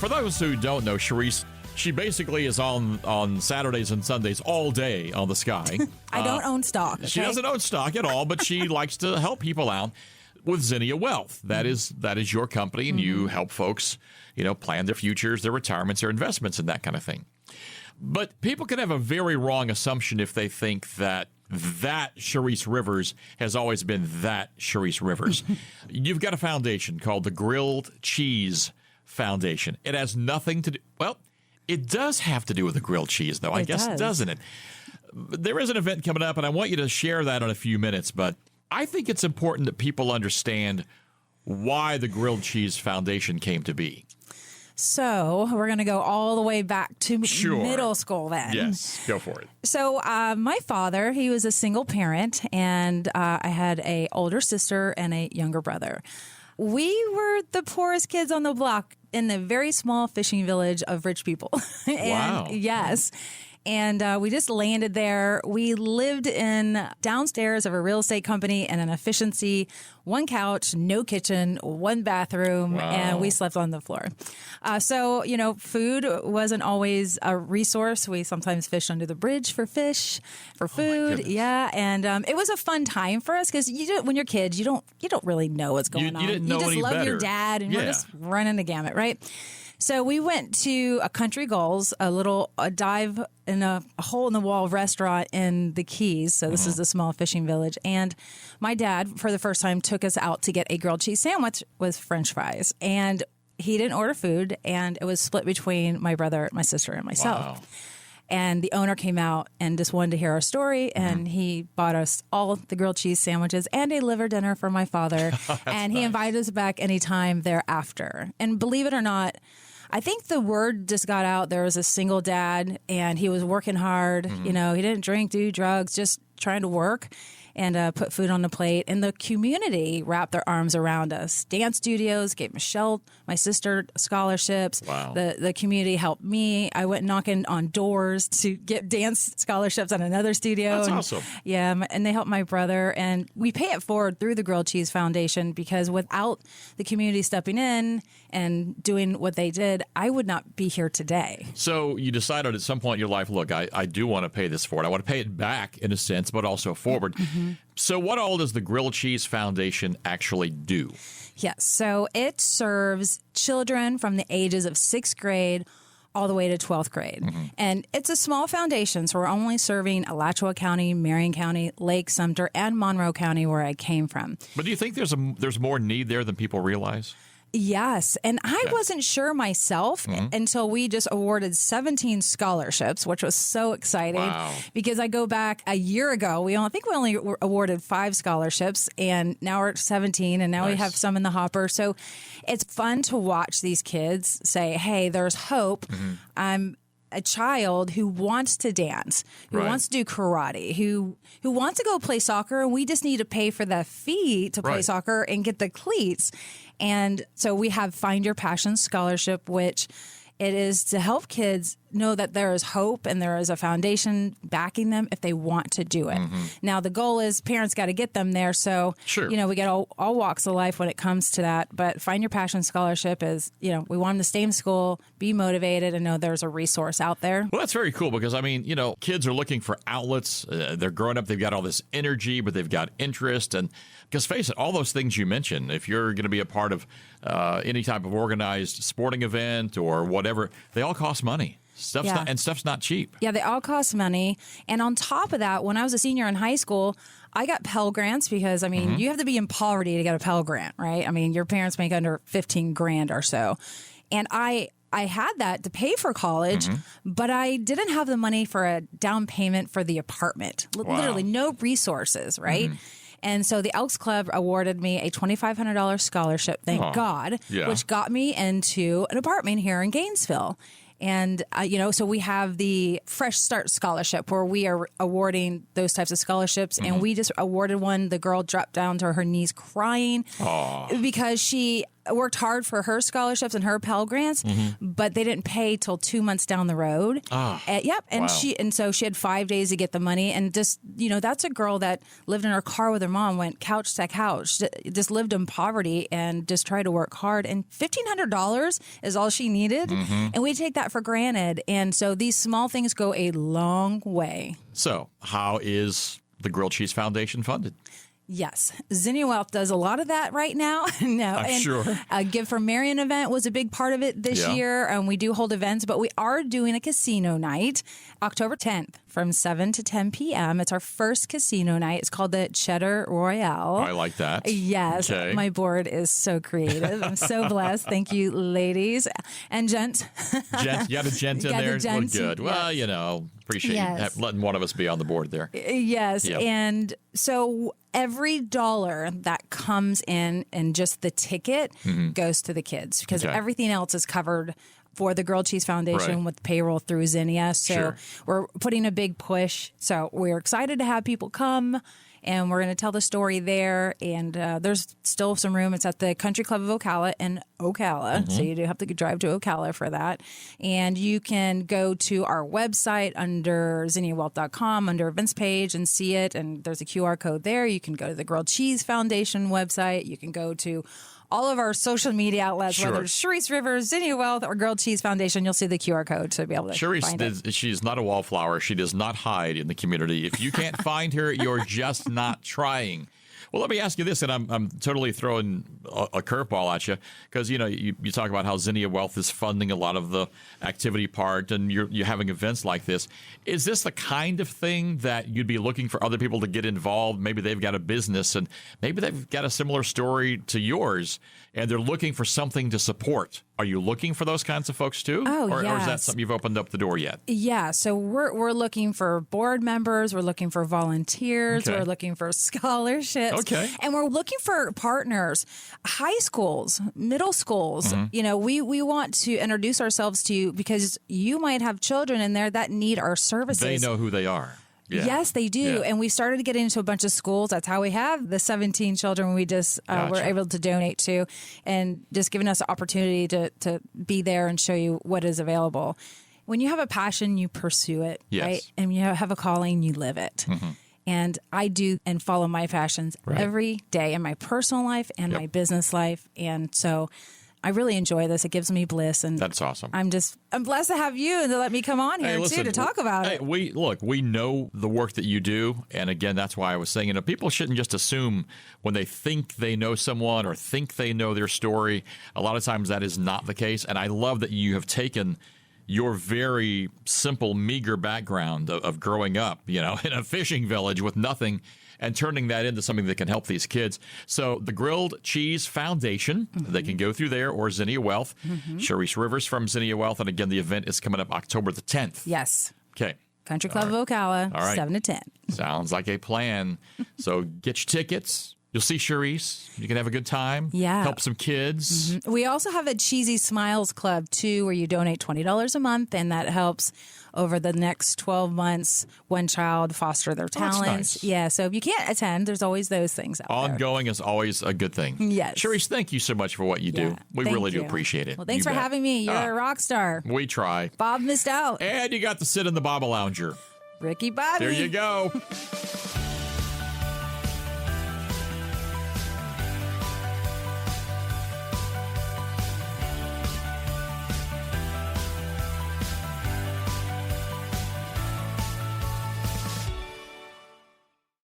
For those who don't know, Charisse, she basically is on Saturdays and Sundays all day on the Sky. I don't own stock. Okay? She doesn't own stock at all, but she likes to help people out with Zinnia Wealth. That is your company, and you help folks, plan their futures, their retirements, their investments, and that kind of thing. But people can have a very wrong assumption if they think that Charisse Rivers has always been that Charisse Rivers. You've got a foundation called the Grilled Cheese Foundation. It has nothing to do, well, it does have to do with the grilled cheese, though, I guess, doesn't it? There is an event coming up, and I want you to share that in a few minutes, but I think it's important that people understand why the Grilled Cheese Foundation came to be. So we're going to go all the way back to middle school then. Yes, go for it. So my father, he was a single parent, and I had an older sister and a younger brother. We were the poorest kids on the block in the very small fishing village of rich people. Wow. Yes. And we just landed there. We lived in downstairs of a real estate company and an efficiency, one couch, no kitchen, one bathroom, and we slept on the floor. So, food wasn't always a resource. We sometimes fished under the bridge for fish, for food. Yeah. And it was a fun time for us because when you're kids, you don't really know what's going on. You didn't know just any love better. Your dad, and we're just running the gamut, right? So we went to a Country Gulls, a dive in a hole in the wall restaurant in the Keys. So this is a small fishing village. And my dad, for the first time, took us out to get a grilled cheese sandwich with French fries. And he didn't order food, and it was split between my brother, my sister, and myself. Wow. And the owner came out and just wanted to hear our story, and he bought us all the grilled cheese sandwiches and a liver dinner for my father. And he invited us back anytime thereafter. And believe it or not, I think the word just got out. There was a single dad, and he was working hard. He didn't drink, do drugs, just trying to work and put food on the plate. And the community wrapped their arms around us. Dance studios gave Michelle, my sister, scholarships. Wow. The community helped me. I went knocking on doors to get dance scholarships at another studio. That's awesome. Yeah, and they helped my brother. And we pay it forward through the Grilled Cheese Foundation because without the community stepping in and doing what they did, I would not be here today. So you decided at some point in your life, look, I do want to pay this forward. I want to pay it back in a sense, but also forward. So what all does the Grilled Cheese Foundation actually do? Yes. So it serves children from the ages of 6th grade all the way to 12th grade. And it's a small foundation, so we're only serving Alachua County, Marion County, Lake Sumter, and Monroe County, where I came from. But do you think there's more need there than people realize? Yes. And I wasn't sure myself until we just awarded 17 scholarships, which was so exciting. Wow. Because I go back a year ago, we only awarded 5 scholarships, and now we're at 17, and now we have some in the hopper. So it's fun to watch these kids say, hey, there's hope. I'm a child who wants to dance, who wants to do karate, who wants to go play soccer, and we just need to pay for the fee to play soccer and get the cleats. And so we have Find Your Passion Scholarship, which it is to help kids know that there is hope and there is a foundation backing them if they want to do it. Now, the goal is parents got to get them there. So, we get all walks of life when it comes to that. But Find Your Passion Scholarship is, we want them to stay in school, be motivated, and know there's a resource out there. Well, that's very cool because, kids are looking for outlets. They're growing up. They've got all this energy, but they've got interest. And because face it, all those things you mentioned, if you're going to be a part of any type of organized sporting event or whatever, they all cost money. Stuff's not cheap. Yeah, they all cost money. And on top of that, when I was a senior in high school, I got Pell Grants because, you have to be in poverty to get a Pell Grant, right? Your parents make under 15 grand or so. And I had that to pay for college, but I didn't have the money for a down payment for the apartment. Literally no resources, right? And so the Elks Club awarded me a $2,500 scholarship, thank God, which got me into an apartment here in Gainesville. And, so we have the Fresh Start Scholarship where we are awarding those types of scholarships. And we just awarded one. The girl dropped down to her knees crying because she worked hard for her scholarships and her Pell Grants, but they didn't pay till 2 months down the road. Yep. And wow. so she had 5 days to get the money. And just, that's a girl that lived in her car with her mom, went couch to couch, just lived in poverty and just tried to work hard. And $1,500 is all she needed. And we take that for granted. And so these small things go a long way. So how is the Grilled Cheese Foundation funded? Yes. Zinnia Wealth does a lot of that right now. No, I'm sure. Give for Marion event was a big part of it this year. And we do hold events, but we are doing a casino night October 10th from 7 to 10 p.m. It's our first casino night. It's called the Cheddar Royale. I like that. Yes. Okay. My board is so creative. I'm so blessed. Thank you, ladies and gents. Gent, you got a gent in there? Gent. Oh, good. Yes. Well, appreciate you letting one of us be on the board there. Yes. Yep. And so every dollar that comes in and just the ticket goes to the kids because everything else is covered for the Grilled Cheese Foundation with payroll through Zinnia. So we're putting a big push. So we're excited to have people come. And we're going to tell the story there. And there's still some room. It's at the Country Club of Ocala in Ocala. So you do have to drive to Ocala for that. And you can go to our website under zinniawealth.com, under events page, and see it. And there's a QR code there. You can go to the Grilled Cheese Foundation website. You can go to all of our social media outlets, whether it's Charisse Rivers, Zinnia Wealth, or Grilled Cheese Foundation. You'll see the QR code to be able to find it. She's not a wallflower. She does not hide in the community. If you can't find her, you're just not trying. Well, let me ask you this, and I'm totally throwing a curveball at you, because you talk about how Zinnia Wealth is funding a lot of the activity part, and you're having events like this. Is this the kind of thing that you'd be looking for other people to get involved? Maybe they've got a business, and maybe they've got a similar story to yours, and they're looking for something to support. Are you looking for those kinds of folks too? Or is that something you've opened up the door yet? Yeah, so we're looking for board members, we're looking for volunteers, we're looking for scholarships. Okay. And we're looking for partners, high schools, middle schools. We want to introduce ourselves to you because you might have children in there that need our services. They know who they are. Yeah. Yes, they do. Yeah. And we started getting into a bunch of schools. That's how we have the 17 children we just were able to donate to, and just giving us the opportunity to be there and show you what is available. When you have a passion, you pursue it, right? And you have a calling, you live it. And I do and follow my passions every day in my personal life and my business life. And so I really enjoy this. It gives me bliss, and that's awesome. I'm blessed to have you and to let me come on here too to talk about it. We know the work that you do, and again, that's why I was saying, people shouldn't just assume when they think they know someone or think they know their story. A lot of times that is not the case, and I love that you have taken your very simple, meager background of growing up, in a fishing village with nothing, and turning that into something that can help these kids. So the Grilled Cheese Foundation, they can go through there, or Zinnia Wealth. Charisse Rivers from Zinnia Wealth. And again, the event is coming up October the 10th. Yes. Okay. Country Club of Ocala, 7 to 10. Sounds like a plan. So get your tickets. You'll see Charisse. You can have a good time. Yeah. Help some kids. We also have a Cheesy Smiles Club, too, where you donate $20 a month, and that helps over the next 12 months one child foster their talents. That's nice. Yeah, so if you can't attend, there's always those things out there. Ongoing is always a good thing. Yes. Charisse, thank you so much for what you do. We really do appreciate it. Well, thanks for having me. You're a rock star. We try. Bob missed out. And you got to sit in the Bobble Lounger. Ricky Bobby. There you go.